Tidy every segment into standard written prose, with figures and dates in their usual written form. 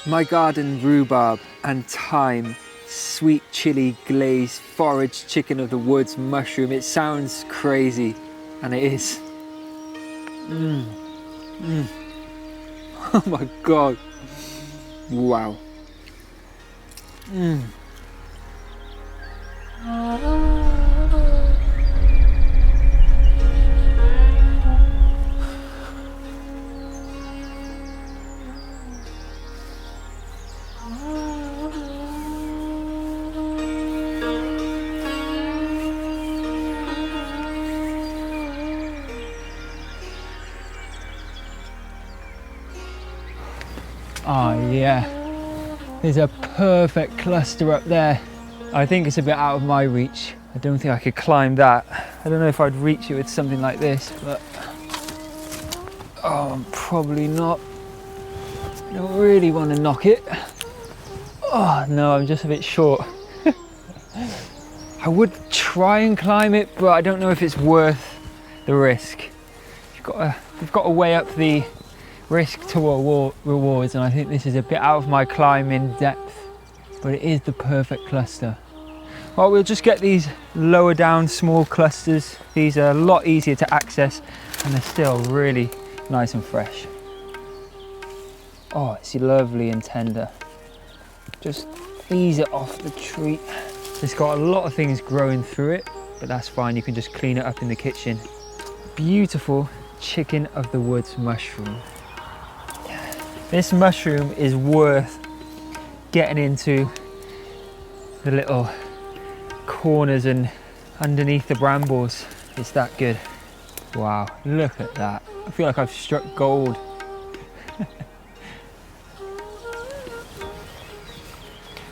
My garden rhubarb and thyme, sweet chili glazed foraged chicken of the woods mushroom. It sounds crazy, and it is. Oh my God. Wow. Oh yeah, there's a perfect cluster up there. I think it's a bit out of my reach. I don't think I could climb that. I don't know if I'd reach it with something like this, but oh, probably not. I don't really want to knock it. Oh no, I'm just a bit short. I would try and climb it, but I don't know if it's worth the risk. We've got to weigh up the risk to rewards, and I think this is a bit out of my climbing depth, but it is the perfect cluster. Well, we'll just get these lower down small clusters. These are a lot easier to access, and they're still really nice and fresh. Oh, it's lovely and tender. Just ease it off the tree. It's got a lot of things growing through it, but that's fine. You can just clean it up in the kitchen. Beautiful chicken of the woods mushroom. This mushroom is worth getting into the little corners and underneath the brambles. It's that good. Wow, look at that. I feel like I've struck gold.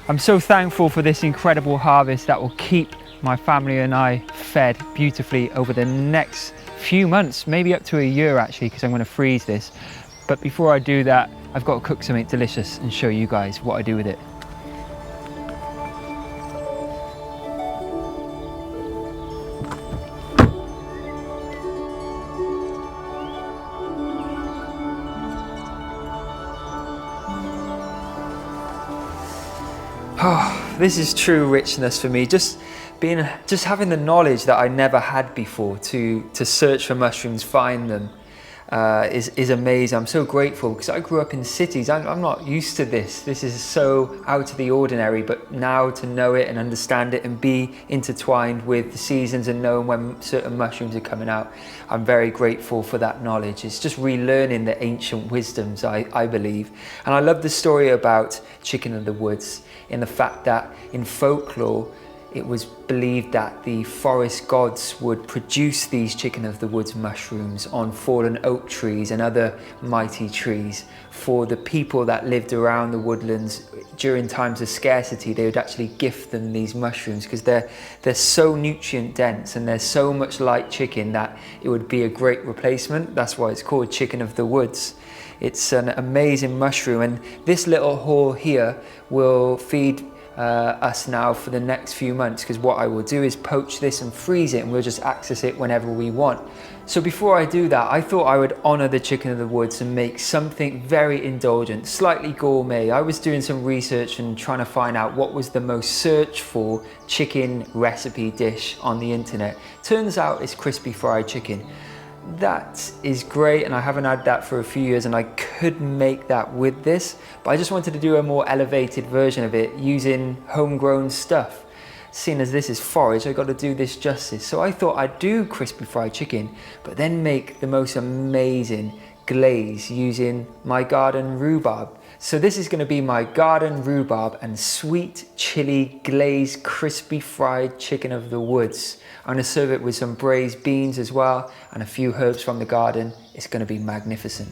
I'm so thankful for this incredible harvest that will keep my family and I fed beautifully over the next few months, maybe up to a year actually, because I'm going to freeze this. But before I do that, I've got to cook something delicious and show you guys what I do with it. Oh, this is true richness for me. Just having the knowledge that I never had before to search for mushrooms, find them, is amazing. I'm so grateful because I grew up in cities. I'm not used to this. This is so out of the ordinary, but now to know it and understand it and be intertwined with the seasons and knowing when certain mushrooms are coming out, I'm very grateful for that knowledge. It's just relearning the ancient wisdoms, I believe. And I love the story about chicken of the woods, in the fact that in folklore, it was believed that the forest gods would produce these chicken of the woods mushrooms on fallen oak trees and other mighty trees for the people that lived around the woodlands. During times of scarcity, they would actually gift them these mushrooms because they're so nutrient dense and there's so much like chicken that it would be a great replacement. That's why it's called chicken of the woods. It's an amazing mushroom, and this little haul here will feed us now for the next few months, because what I will do is poach this and freeze it, and we'll just access it whenever we want. So before I do that, I thought I would honor the chicken of the woods and make something very indulgent, slightly gourmet. I was doing some research and trying to find out what was the most searched for chicken recipe dish on the internet. Turns out it's crispy fried chicken. That is great, and I haven't had that for a few years, and I could make that with this, but I just wanted to do a more elevated version of it using homegrown stuff. Seeing as this is forage, I got to do this justice. So I thought I'd do crispy fried chicken, but then make the most amazing glaze using my garden rhubarb. So this is going to be my garden rhubarb and sweet chili glazed crispy fried chicken of the woods. I'm going to serve it with some braised beans as well and a few herbs from the garden. It's going to be magnificent.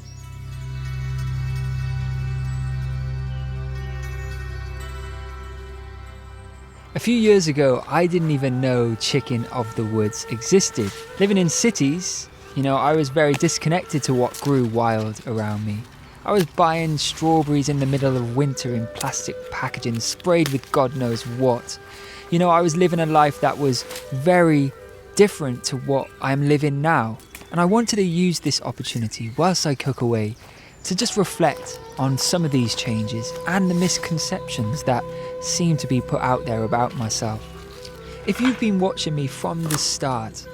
A few years ago, I didn't even know chicken of the woods existed. Living in cities, I was very disconnected to what grew wild around me. I was buying strawberries in the middle of winter in plastic packaging, sprayed with God knows what. I was living a life that was very different to what I'm living now. And I wanted to use this opportunity whilst I cook away to just reflect on some of these changes and the misconceptions that seem to be put out there about myself. If you've been watching me from the start,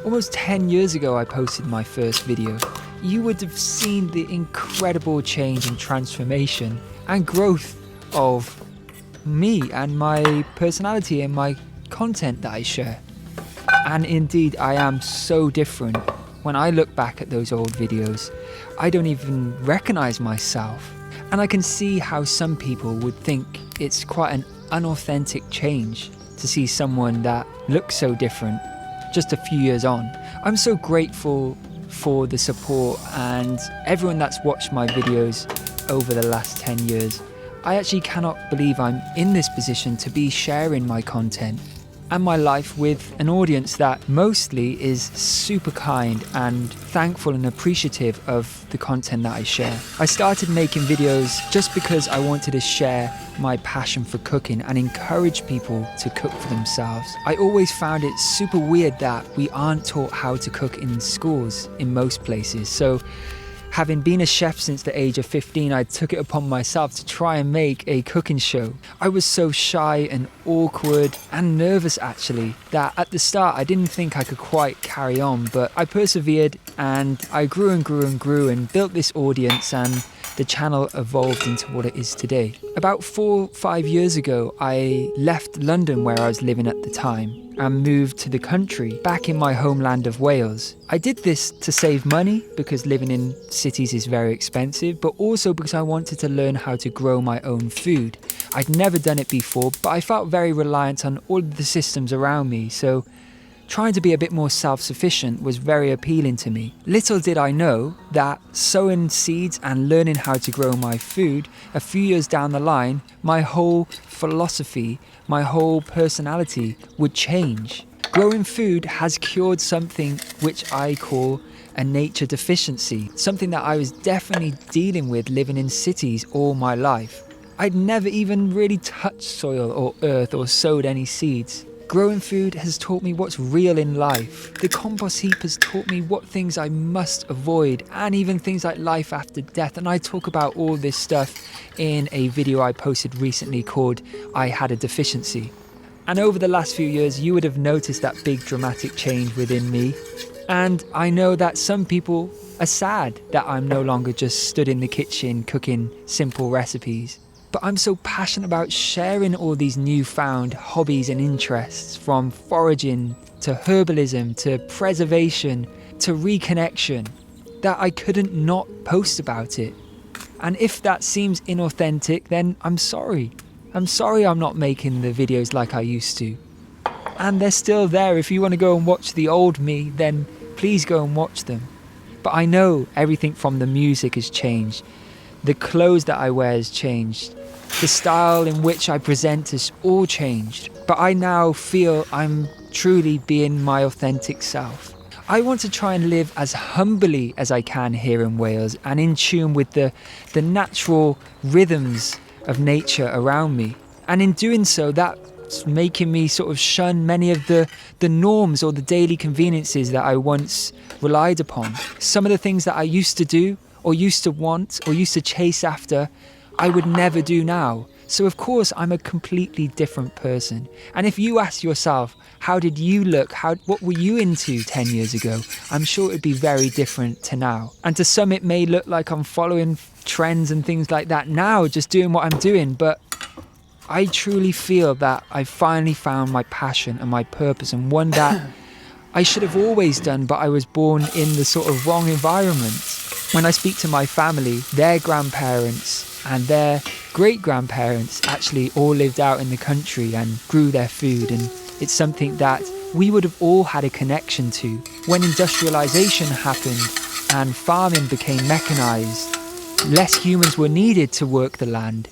almost 10 years ago I posted my first video, you would have seen the incredible change and transformation and growth of me and my personality and my content that I share. And indeed, I am so different. When I look back at those old videos, I don't even recognize myself. And I can see how some people would think it's quite an unauthentic change to see someone that looks so different just a few years on. I'm so grateful for the support and everyone that's watched my videos over the last 10 years. I actually cannot believe I'm in this position to be sharing my content and my life with an audience that mostly is super kind and thankful and appreciative of the content that I share. I started making videos just because I wanted to share my passion for cooking and encourage people to cook for themselves. I always found it super weird that we aren't taught how to cook in schools in most places. So having been a chef since the age of 15, I took it upon myself to try and make a cooking show. I was so shy and awkward and nervous actually, that at the start I didn't think I could quite carry on, but I persevered and I grew and grew and grew and built this audience, and the channel evolved into what it is today. About 4 or 5 years ago, I left London where I was living at the time and moved to the country, back in my homeland of Wales. I did this to save money because living in cities is very expensive, but also because I wanted to learn how to grow my own food. I'd never done it before, but I felt very reliant on all of the systems around me, so trying to be a bit more self-sufficient was very appealing to me. Little did I know that sowing seeds and learning how to grow my food, a few years down the line, my whole philosophy, my whole personality would change. Growing food has cured something which I call a nature deficiency, something that I was definitely dealing with living in cities all my life. I'd never even really touched soil or earth or sowed any seeds. Growing food has taught me what's real in life. The compost heap has taught me what things I must avoid, and even things like life after death. And I talk about all this stuff in a video I posted recently called I Had a Deficiency. And over the last few years, you would have noticed that big dramatic change within me. And I know that some people are sad that I'm no longer just stood in the kitchen cooking simple recipes. But I'm so passionate about sharing all these newfound hobbies and interests, from foraging to herbalism to preservation to reconnection, that I couldn't not post about it. And if that seems inauthentic, then I'm sorry. I'm sorry I'm not making the videos like I used to. And they're still there. If you want to go and watch the old me, then please go and watch them. But I know everything from the music has changed. The clothes that I wear has changed. The style in which I present has all changed. But I now feel I'm truly being my authentic self. I want to try and live as humbly as I can here in Wales and in tune with the natural rhythms of nature around me. And in doing so, that's making me sort of shun many of the norms or the daily conveniences that I once relied upon. Some of the things that I used to do or used to want or used to chase after, I would never do now. So of course I'm a completely different person. And if you ask yourself, how did you look? What were you into 10 years ago? I'm sure it'd be very different to now. And to some it may look like I'm following trends and things like that now, just doing what I'm doing. But I truly feel that I finally found my passion and my purpose, and one that I should have always done, but I was born in the sort of wrong environment. When I speak to my family, their grandparents and their great-grandparents actually all lived out in the country and grew their food, and it's something that we would have all had a connection to. When industrialization happened and farming became mechanized, less humans were needed to work the land,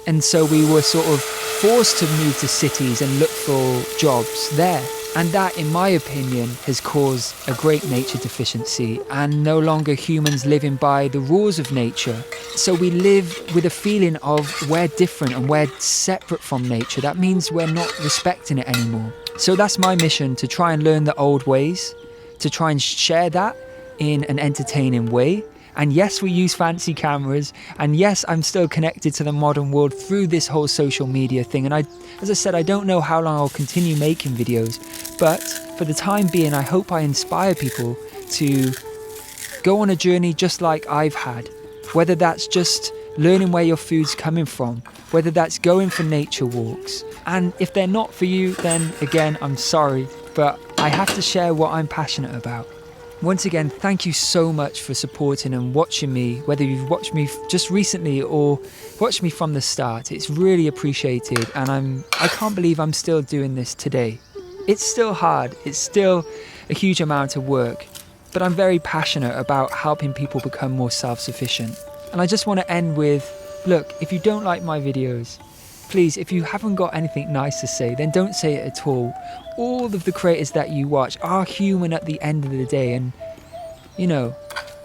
and so we were sort of forced to move to cities and look for jobs there. And that, in my opinion, has caused a great nature deficiency, and no longer humans living by the rules of nature. So we live with a feeling of we're different and we're separate from nature. That means we're not respecting it anymore. So that's my mission, to try and learn the old ways, to try and share that in an entertaining way, And yes, we use fancy cameras. And yes, I'm still connected to the modern world through this whole social media thing. And as I said, I don't know how long I'll continue making videos. But for the time being, I hope I inspire people to go on a journey just like I've had. Whether that's just learning where your food's coming from, whether that's going for nature walks. And if they're not for you, then again, I'm sorry. But I have to share what I'm passionate about. Once again, thank you so much for supporting and watching me, whether you've watched me just recently or watched me from the start. It's really appreciated, and I can't believe I'm still doing this today. It's still hard, it's still a huge amount of work, but I'm very passionate about helping people become more self-sufficient. And I just want to end with, look, if you don't like my videos, please, if you haven't got anything nice to say, then don't say it at all. All of the creators that you watch are human at the end of the day, and, you know,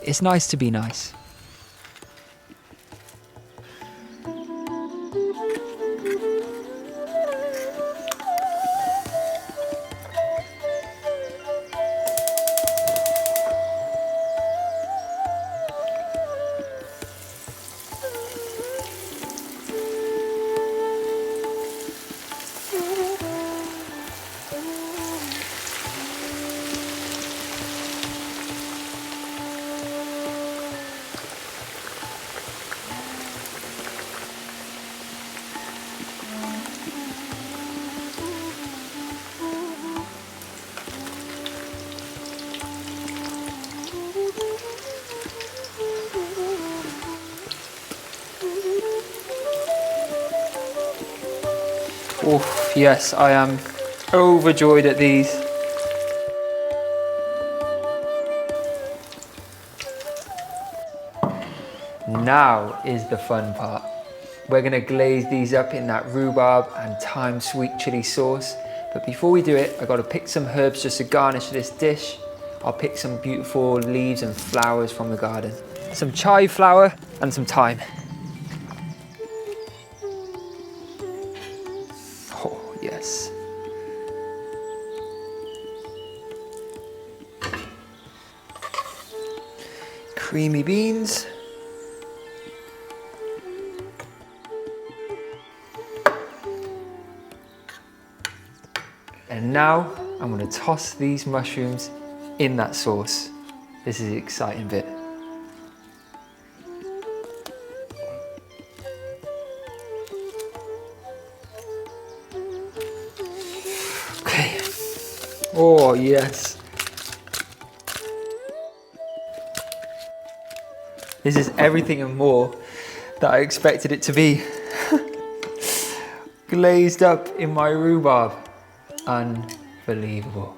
it's nice to be nice. Oh, yes, I am overjoyed at these. Now is the fun part. We're gonna glaze these up in that rhubarb and thyme sweet chili sauce. But before we do it, I gotta pick some herbs just to garnish this dish. I'll pick some beautiful leaves and flowers from the garden. Some chive flower and some thyme. Oh, yes. Creamy beans. And now I'm going to toss these mushrooms in that sauce. This is the exciting bit. Okay. Oh, yes. This is everything and more that I expected it to be. Glazed up in my rhubarb. Unbelievable.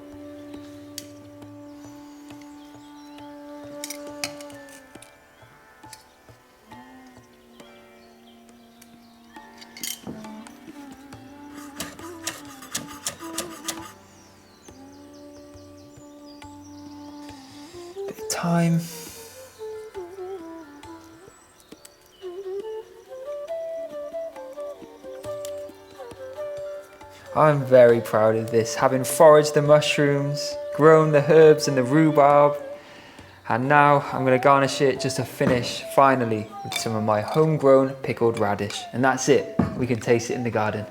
Bit of thyme. I'm very proud of this, having foraged the mushrooms, grown the herbs and the rhubarb, and now I'm going to garnish it just to finish, finally, with some of my homegrown pickled radish. And that's it, we can taste it in the garden.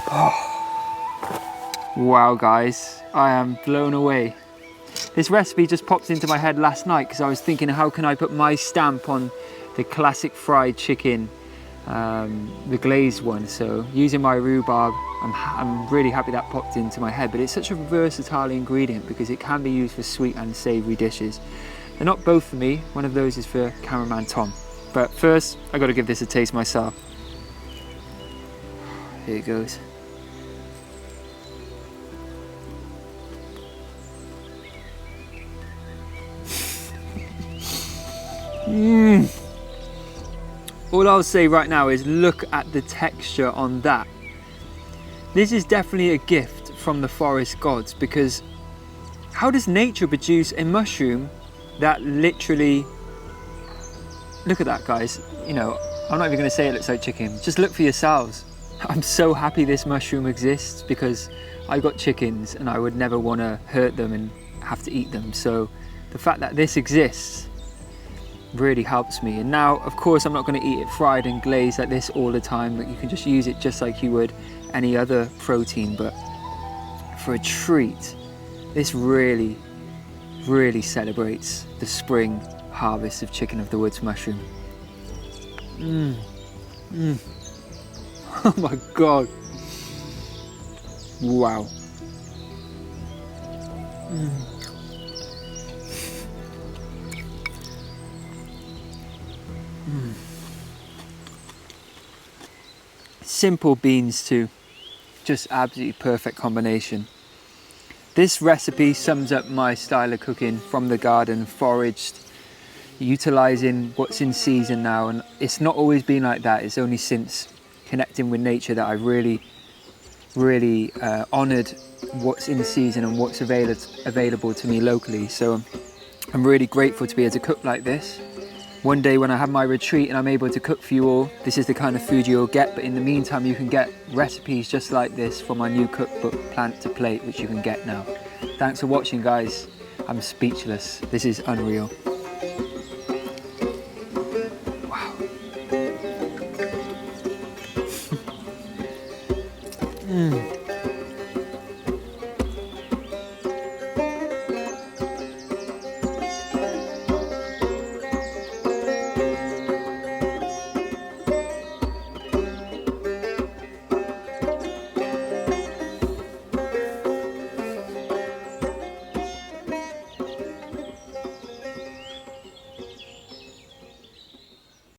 Oh. Wow guys, I am blown away. This recipe just popped into my head last night because I was thinking, how can I put my stamp on the classic fried chicken, the glazed one. So using my rhubarb, I'm really happy that popped into my head. But it's such a versatile ingredient because it can be used for sweet and savoury dishes. They're not both for me, one of those is for cameraman Tom. But first, I got to give this a taste myself. Here it goes. All I'll say right now is look at the texture on that. This is definitely a gift from the forest gods because how does nature produce a mushroom that literally, look at that guys, you know, I'm not even gonna say it looks like chicken, just look for yourselves. I'm so happy this mushroom exists because I got chickens and I would never wanna hurt them and have to eat them. So the fact that this exists really helps me. And now, of course, I'm not gonna eat it fried and glazed like this all the time, but you can just use it just like you would any other protein. But for a treat, this really, really celebrates the spring harvest of chicken of the woods mushroom. Oh my God. Wow. Simple beans too. Just absolutely perfect combination. This recipe sums up my style of cooking from the garden, foraged, utilizing what's in season now. And it's not always been like that. It's only since connecting with nature that I've really honored what's in season and what's available to me locally. So I'm really grateful to be able to cook like this. One day when I have my retreat and I'm able to cook for you all, this is the kind of food you'll get. But in the meantime, you can get recipes just like this from my new cookbook, Plant to Plate, which you can get now. Thanks for watching, guys. I'm speechless. This is unreal.